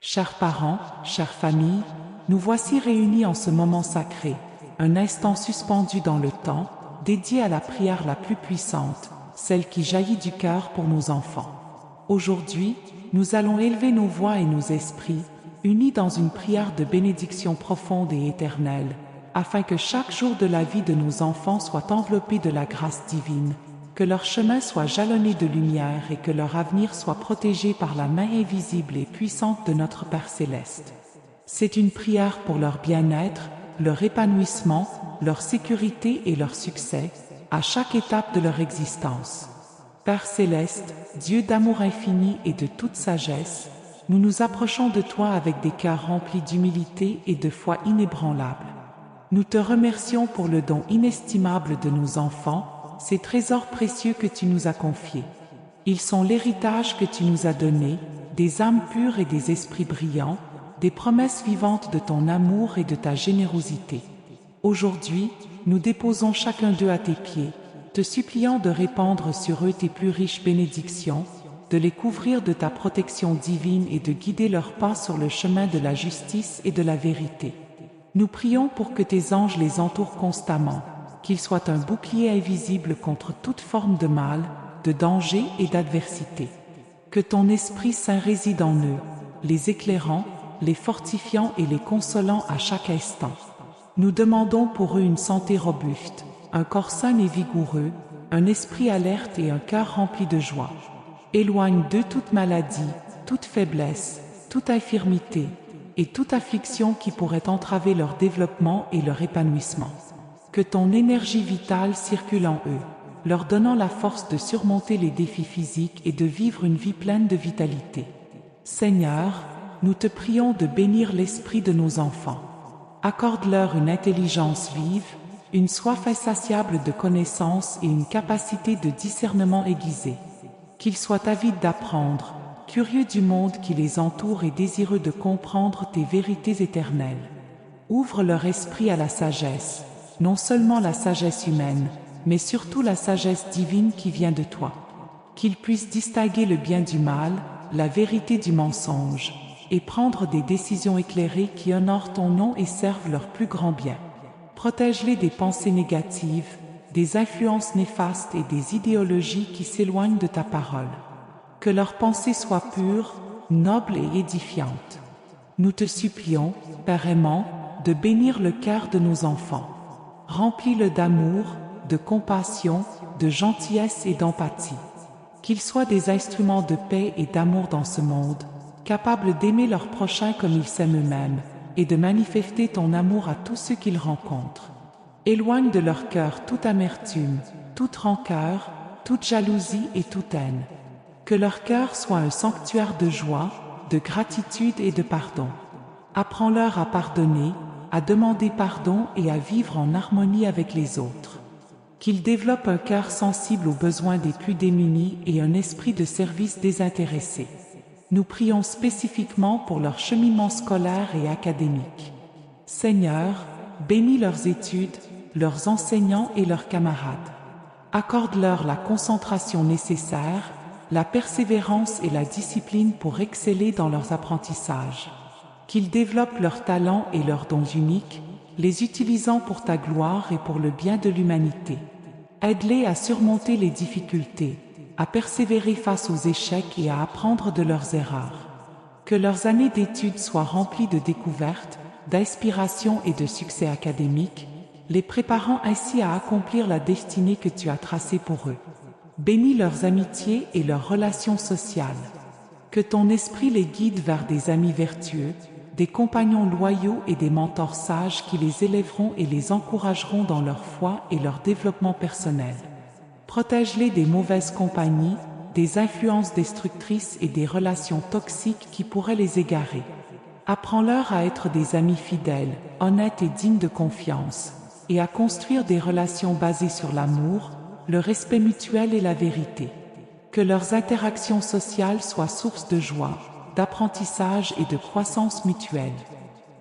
Chers parents, chères familles, nous voici réunis en ce moment sacré, un instant suspendu dans le temps, dédié à la prière la plus puissante, celle qui jaillit du cœur pour nos enfants. Aujourd'hui, nous allons élever nos voix et nos esprits, unis dans une prière de bénédiction profonde et éternelle, afin que chaque jour de la vie de nos enfants soit enveloppé de la grâce divine, que leur chemin soit jalonné de lumière et que leur avenir soit protégé par la main invisible et puissante de notre Père céleste. C'est une prière pour leur bien-être, leur épanouissement, leur sécurité et leur succès, à chaque étape de leur existence. Père céleste, Dieu d'amour infini et de toute sagesse, nous nous approchons de toi avec des cœurs remplis d'humilité et de foi inébranlable. Nous te remercions pour le don inestimable de nos enfants, ces trésors précieux que tu nous as confiés. Ils sont l'héritage que tu nous as donné, des âmes pures et des esprits brillants, des promesses vivantes de ton amour et de ta générosité. Aujourd'hui, nous déposons chacun d'eux à tes pieds, te suppliant de répandre sur eux tes plus riches bénédictions, de les couvrir de ta protection divine et de guider leurs pas sur le chemin de la justice et de la vérité. Nous prions pour que tes anges les entourent constamment, qu'ils soient un bouclier invisible contre toute forme de mal, de danger et d'adversité. Que ton Esprit Saint réside en eux, les éclairant, les fortifiant et les consolant à chaque instant. Nous demandons pour eux une santé robuste, un corps sain et vigoureux, un esprit alerte et un cœur rempli de joie. Éloigne d'eux toute maladie, toute faiblesse, toute infirmité et toute affliction qui pourrait entraver leur développement et leur épanouissement. Que ton énergie vitale circule en eux, leur donnant la force de surmonter les défis physiques et de vivre une vie pleine de vitalité. Seigneur, nous te prions de bénir l'esprit de nos enfants. Accorde-leur une intelligence vive, une soif insatiable de connaissance et une capacité de discernement aiguisée. Qu'ils soient avides d'apprendre, curieux du monde qui les entoure et désireux de comprendre tes vérités éternelles. Ouvre leur esprit à la sagesse, non seulement la sagesse humaine, mais surtout la sagesse divine qui vient de toi. Qu'ils puissent distinguer le bien du mal, la vérité du mensonge, et prendre des décisions éclairées qui honorent ton nom et servent leur plus grand bien. Protège-les des pensées négatives, des influences néfastes et des idéologies qui s'éloignent de ta parole. Que leurs pensées soient pures, nobles et édifiantes. Nous te supplions, Père aimant, de bénir le cœur de nos enfants. Remplis-le d'amour, de compassion, de gentillesse et d'empathie. Qu'ils soient des instruments de paix et d'amour dans ce monde, capables d'aimer leurs prochains comme ils s'aiment eux-mêmes, et de manifester ton amour à tous ceux qu'ils rencontrent. Éloigne de leur cœur toute amertume, toute rancœur, toute jalousie et toute haine. Que leur cœur soit un sanctuaire de joie, de gratitude et de pardon. Apprends-leur à pardonner, à demander pardon et à vivre en harmonie avec les autres. Qu'ils développent un cœur sensible aux besoins des plus démunis et un esprit de service désintéressé. Nous prions spécifiquement pour leur cheminement scolaire et académique. Seigneur, bénis leurs études, leurs enseignants et leurs camarades. Accorde-leur la concentration nécessaire, la persévérance et la discipline pour exceller dans leurs apprentissages. Qu'ils développent leurs talents et leurs dons uniques, les utilisant pour ta gloire et pour le bien de l'humanité. Aide-les à surmonter les difficultés, à persévérer face aux échecs et à apprendre de leurs erreurs. Que leurs années d'études soient remplies de découvertes, d'inspiration et de succès académiques, les préparant ainsi à accomplir la destinée que tu as tracée pour eux. Bénis leurs amitiés et leurs relations sociales. Que ton esprit les guide vers des amis vertueux, des compagnons loyaux et des mentors sages qui les élèveront et les encourageront dans leur foi et leur développement personnel. Protège-les des mauvaises compagnies, des influences destructrices et des relations toxiques qui pourraient les égarer. Apprends-leur à être des amis fidèles, honnêtes et dignes de confiance, et à construire des relations basées sur l'amour, le respect mutuel et la vérité. Que leurs interactions sociales soient source de joie, d'apprentissage et de croissance mutuelle.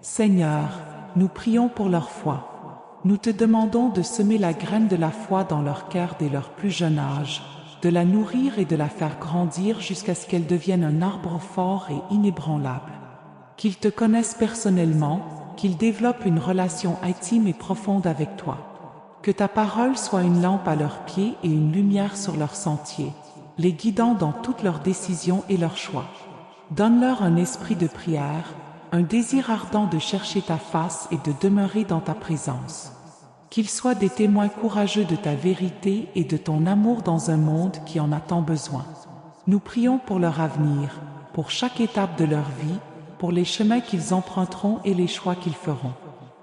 Seigneur, nous prions pour leur foi. Nous te demandons de semer la graine de la foi dans leur cœur dès leur plus jeune âge, de la nourrir et de la faire grandir jusqu'à ce qu'elle devienne un arbre fort et inébranlable. qu'ils te connaissent personnellement, qu'ils développent une relation intime et profonde avec toi. Que ta parole soit une lampe à leurs pieds et une lumière sur leur sentier, les guidant dans toutes leurs décisions et leurs choix. Donne-leur un esprit de prière, un désir ardent de chercher ta face et de demeurer dans ta présence. Qu'ils soient des témoins courageux de ta vérité et de ton amour dans un monde qui en a tant besoin. Nous prions pour leur avenir, pour chaque étape de leur vie, pour les chemins qu'ils emprunteront et les choix qu'ils feront.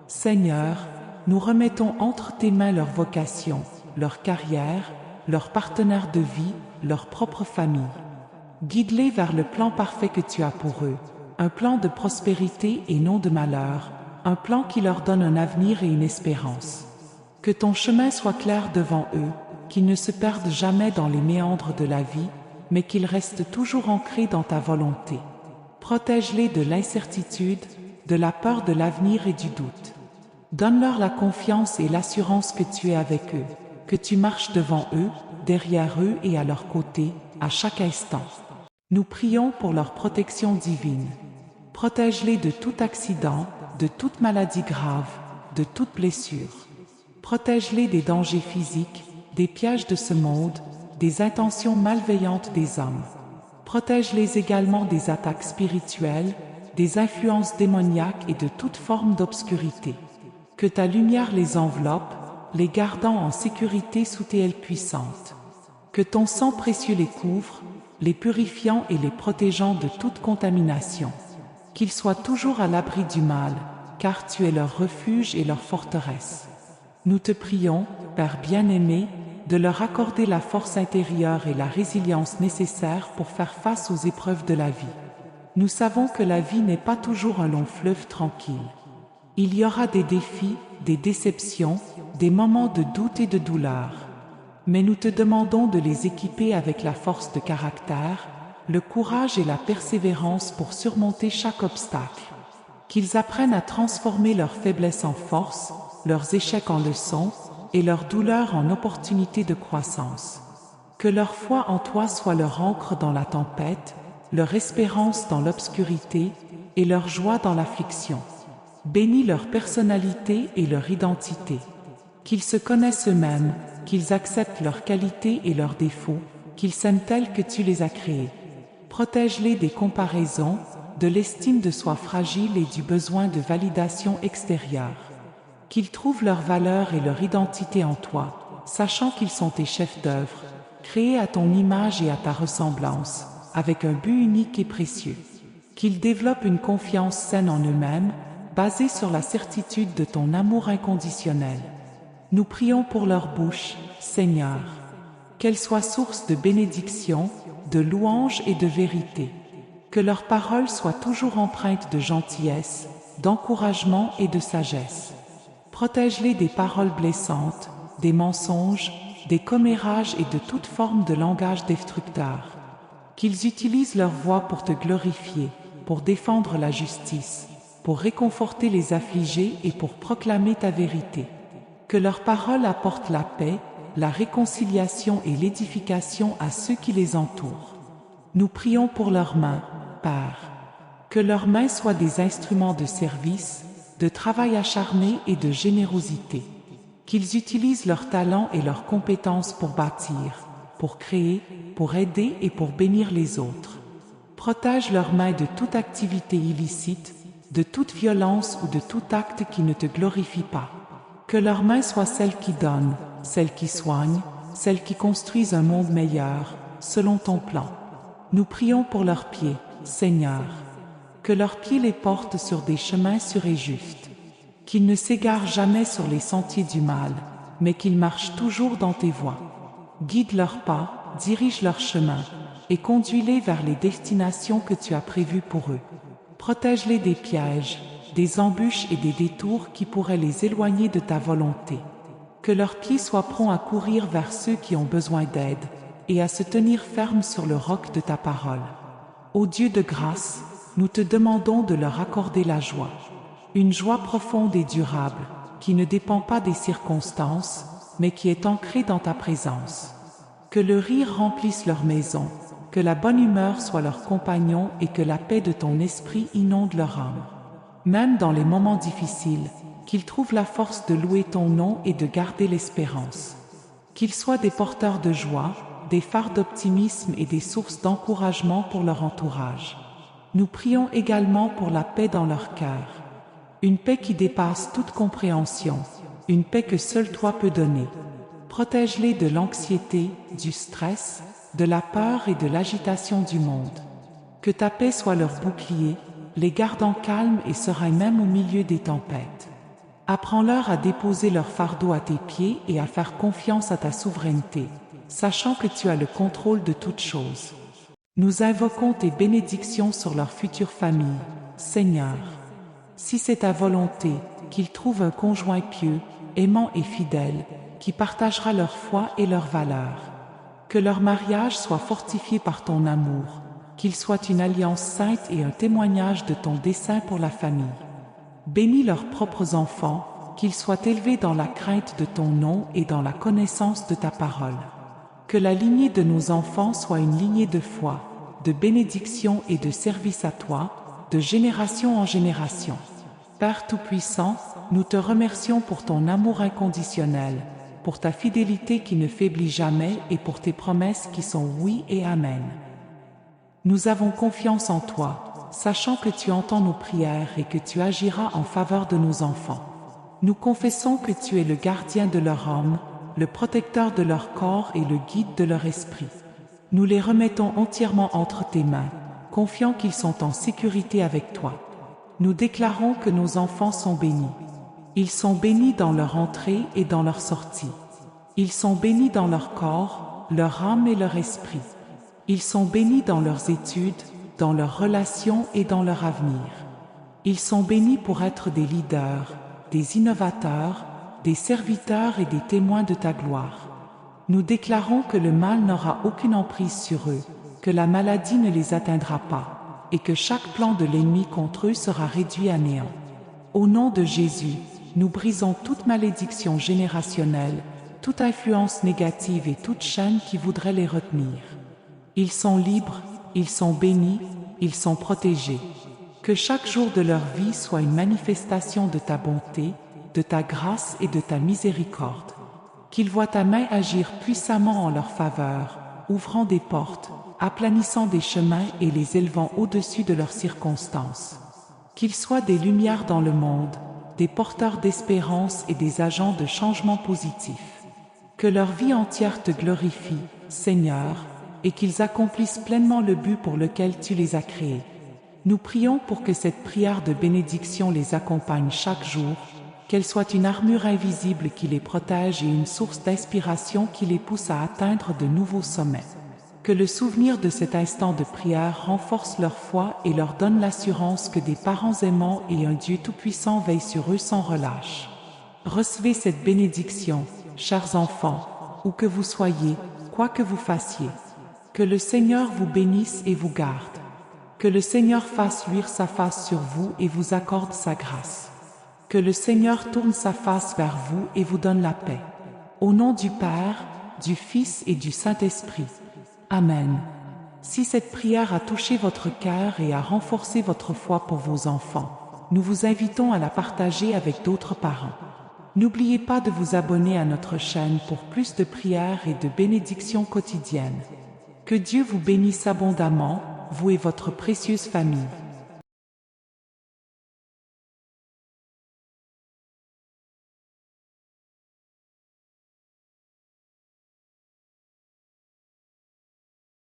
Seigneur, nous remettons entre tes mains leur vocation, leur carrière, leurs partenaires de vie, leur propre famille. Guide-les vers le plan parfait que tu as pour eux, un plan de prospérité et non de malheur, un plan qui leur donne un avenir et une espérance. Que ton chemin soit clair devant eux, qu'ils ne se perdent jamais dans les méandres de la vie, mais qu'ils restent toujours ancrés dans ta volonté. Protège-les de l'incertitude, de la peur de l'avenir et du doute. Donne-leur la confiance et l'assurance que tu es avec eux, que tu marches devant eux, derrière eux et à leur côté, à chaque instant. Nous prions pour leur protection divine. Protège-les de tout accident, de toute maladie grave, de toute blessure. Protège-les des dangers physiques, des pièges de ce monde, des intentions malveillantes des hommes. Protège-les également des attaques spirituelles, des influences démoniaques et de toute forme d'obscurité. Que ta lumière les enveloppe, les gardant en sécurité sous tes ailes puissantes. Que ton sang précieux les couvre, les purifiant et les protégeant de toute contamination. Qu'ils soient toujours à l'abri du mal, car tu es leur refuge et leur forteresse. Nous te prions, Père bien-aimé, de leur accorder la force intérieure et la résilience nécessaires pour faire face aux épreuves de la vie. Nous savons que la vie n'est pas toujours un long fleuve tranquille. Il y aura des défis, des déceptions, des moments de doute et de douleur. Mais nous te demandons de les équiper avec la force de caractère, le courage et la persévérance pour surmonter chaque obstacle. Qu'ils apprennent à transformer leurs faiblesses en force, leurs échecs en leçons et leurs douleurs en opportunités de croissance. Que leur foi en toi soit leur ancre dans la tempête, leur espérance dans l'obscurité et leur joie dans l'affliction. Bénis leur personnalité et leur identité. Qu'ils se connaissent eux-mêmes, qu'ils acceptent leurs qualités et leurs défauts, qu'ils s'aiment tels que tu les as créés. Protège-les des comparaisons, de l'estime de soi fragile et du besoin de validation extérieure. Qu'ils trouvent leur valeur et leur identité en toi, sachant qu'ils sont tes chefs d'œuvre, créés à ton image et à ta ressemblance, avec un but unique et précieux. Qu'ils développent une confiance saine en eux-mêmes, basée sur la certitude de ton amour inconditionnel. Nous prions pour leur bouche, Seigneur. Qu'elle soit source de bénédiction, de louange et de vérité. Que leurs paroles soient toujours empreintes de gentillesse, d'encouragement et de sagesse. Protège-les des paroles blessantes, des mensonges, des commérages et de toute forme de langage destructeur. Qu'ils utilisent leur voix pour te glorifier, pour défendre la justice, pour réconforter les affligés et pour proclamer ta vérité. Que leurs paroles apportent la paix, la réconciliation et l'édification à ceux qui les entourent. Nous prions pour leurs mains, Père. Que leurs mains soient des instruments de service, de travail acharné et de générosité. Qu'ils utilisent leurs talents et leurs compétences pour bâtir, pour créer, pour aider et pour bénir les autres. Protège leurs mains de toute activité illicite, de toute violence ou de tout acte qui ne te glorifie pas. Que leurs mains soient celles qui donnent, celles qui soignent, celles qui construisent un monde meilleur, selon ton plan. Nous prions pour leurs pieds, Seigneur. Que leurs pieds les portent sur des chemins sûrs et justes. Qu'ils ne s'égarent jamais sur les sentiers du mal, mais qu'ils marchent toujours dans tes voies. Guide leurs pas, dirige leurs chemins, et conduis-les vers les destinations que tu as prévues pour eux. Protège-les des pièges, des embûches et des détours qui pourraient les éloigner de ta volonté. Que leurs pieds soient prompts à courir vers ceux qui ont besoin d'aide et à se tenir fermes sur le roc de ta parole. Ô Dieu de grâce, nous te demandons de leur accorder la joie, une joie profonde et durable, qui ne dépend pas des circonstances, mais qui est ancrée dans ta présence. Que le rire remplisse leur maison, que la bonne humeur soit leur compagnon et que la paix de ton esprit inonde leur âme. Même dans les moments difficiles, qu'ils trouvent la force de louer ton nom et de garder l'espérance. Qu'ils soient des porteurs de joie, des phares d'optimisme et des sources d'encouragement pour leur entourage. Nous prions également pour la paix dans leur cœur. Une paix qui dépasse toute compréhension, une paix que seul toi peux donner. Protège-les de l'anxiété, du stress, de la peur et de l'agitation du monde. Que ta paix soit leur bouclier, les gardant calmes et sereins même au milieu des tempêtes. Apprends-leur à déposer leur fardeau à tes pieds et à faire confiance à ta souveraineté, sachant que tu as le contrôle de toutes choses. Nous invoquons tes bénédictions sur leur future famille, Seigneur. Si c'est ta volonté, qu'ils trouvent un conjoint pieux, aimant et fidèle, qui partagera leur foi et leurs valeurs. Que leur mariage soit fortifié par ton amour, qu'il soit une alliance sainte et un témoignage de ton dessein pour la famille. Bénis leurs propres enfants, qu'ils soient élevés dans la crainte de ton nom et dans la connaissance de ta parole. Que la lignée de nos enfants soit une lignée de foi, de bénédiction et de service à toi, de génération en génération. Père Tout-Puissant, nous te remercions pour ton amour inconditionnel, pour ta fidélité qui ne faiblit jamais et pour tes promesses qui sont oui et amen. Nous avons confiance en toi, sachant que tu entends nos prières et que tu agiras en faveur de nos enfants. Nous confessons que tu es le gardien de leur âme, le protecteur de leur corps et le guide de leur esprit. Nous les remettons entièrement entre tes mains, confiants qu'ils sont en sécurité avec toi. Nous déclarons que nos enfants sont bénis. Ils sont bénis dans leur entrée et dans leur sortie. Ils sont bénis dans leur corps, leur âme et leur esprit. Ils sont bénis dans leurs études, dans leurs relations et dans leur avenir. Ils sont bénis pour être des leaders, des innovateurs, des serviteurs et des témoins de ta gloire. Nous déclarons que le mal n'aura aucune emprise sur eux, que la maladie ne les atteindra pas, et que chaque plan de l'ennemi contre eux sera réduit à néant. Au nom de Jésus, nous brisons toute malédiction générationnelle, toute influence négative et toute chaîne qui voudrait les retenir. Ils sont libres, ils sont bénis, ils sont protégés. Que chaque jour de leur vie soit une manifestation de ta bonté, de ta grâce et de ta miséricorde. Qu'ils voient ta main agir puissamment en leur faveur, ouvrant des portes, aplanissant des chemins et les élevant au-dessus de leurs circonstances. Qu'ils soient des lumières dans le monde, des porteurs d'espérance et des agents de changement positif. Que leur vie entière te glorifie, Seigneur, et qu'ils accomplissent pleinement le but pour lequel tu les as créés. Nous prions pour que cette prière de bénédiction les accompagne chaque jour, qu'elle soit une armure invisible qui les protège et une source d'inspiration qui les pousse à atteindre de nouveaux sommets. Que le souvenir de cet instant de prière renforce leur foi et leur donne l'assurance que des parents aimants et un Dieu tout-puissant veillent sur eux sans relâche. Recevez cette bénédiction, chers enfants, où que vous soyez, quoi que vous fassiez. Que le Seigneur vous bénisse et vous garde. Que le Seigneur fasse luire sa face sur vous et vous accorde sa grâce. Que le Seigneur tourne sa face vers vous et vous donne la paix. Au nom du Père, du Fils et du Saint-Esprit. Amen. Si cette prière a touché votre cœur et a renforcé votre foi pour vos enfants, nous vous invitons à la partager avec d'autres parents. N'oubliez pas de vous abonner à notre chaîne pour plus de prières et de bénédictions quotidiennes. Que Dieu vous bénisse abondamment, vous et votre précieuse famille.